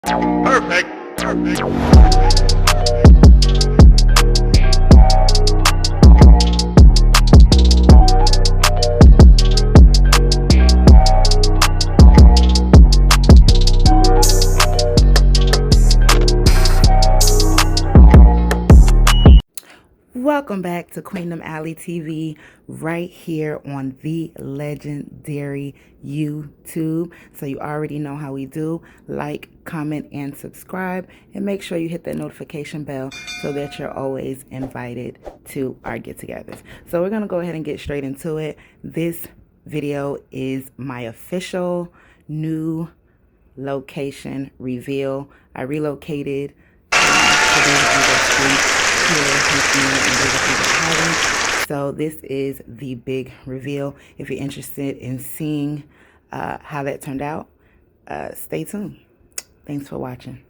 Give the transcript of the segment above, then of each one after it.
Perfect. Welcome back to Queendom Alley TV right here on the legendary YouTube. So you already know how we do. Like, comment, and subscribe. And make sure you hit that notification bell so that you're always invited to our get-togethers. So we're going to go ahead and get straight into it. This video is my official new location reveal. I relocated so this is the big reveal. If you're interested in seeing how that turned out, stay tuned. Thanks for watching.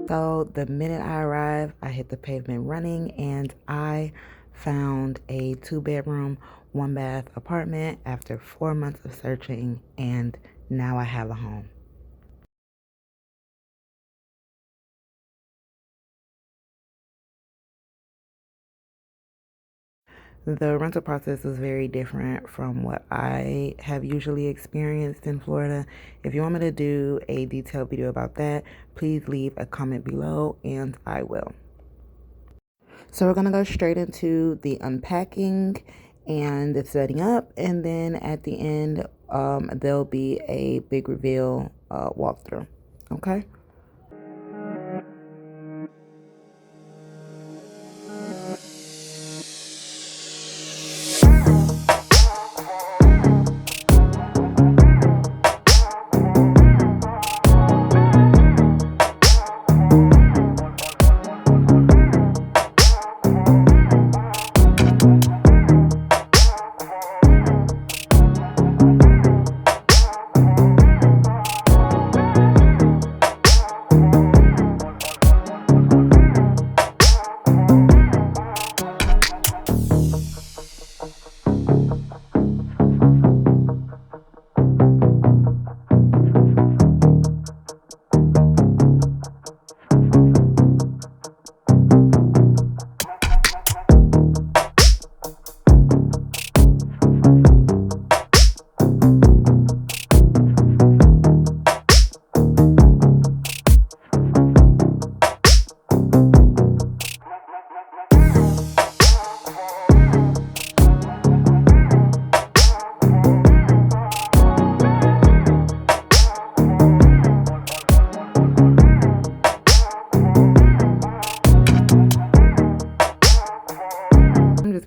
So the minute I arrived, I hit the pavement running and I found a 2-bedroom, 1-bath apartment after 4 months of searching, and now I have a home. The rental process was very different from what I have usually experienced in Florida. If you want me to do a detailed video about that, please leave a comment below and I will. So we're going to go straight into the unpacking and the setting up, and then at the end there'll be a big reveal walkthrough. Okay.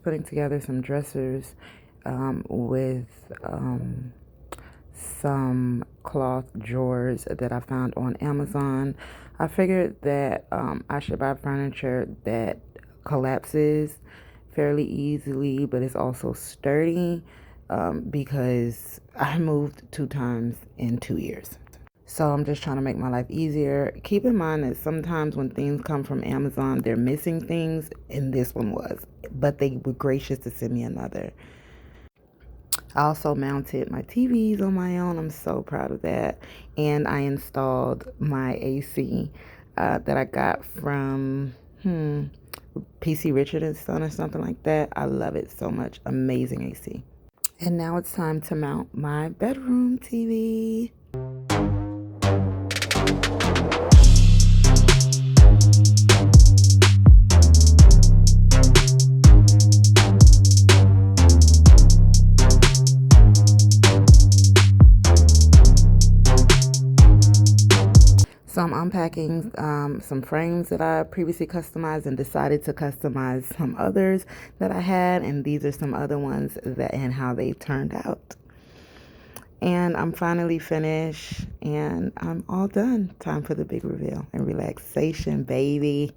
Putting together some dressers with some cloth drawers that I found on Amazon. I figured that I should buy furniture that collapses fairly easily, but it's also sturdy. because I moved 2 times in 2 years. So I'm just trying to make my life easier. Keep in mind that sometimes when things come from Amazon, they're missing things, and this one was. But they were gracious to send me another. I also mounted my TVs on my own. I'm so proud of that. And I installed my AC that I got from PC Richard and Son or something like that. I love it so much. Amazing AC. And now it's time to mount my bedroom TV. So I'm unpacking some frames that I previously customized and decided to customize some others that I had. And these are some other ones and how they turned out. And I'm finally finished and I'm all done. Time for the big reveal and relaxation, baby.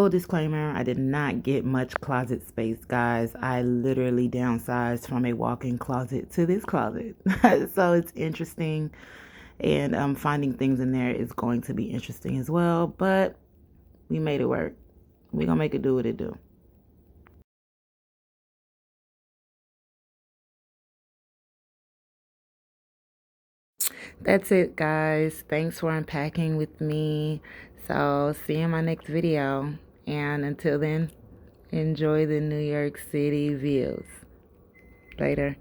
full disclaimer, I did not get much closet space, guys. I literally downsized from a walk-in closet to this closet. So it's interesting, and finding things in there is going to be interesting as well, but we made it work. We're gonna make it do what it do. That's it, guys. Thanks for unpacking with me. So see you in my next video, and until then, enjoy the New York City views. Later.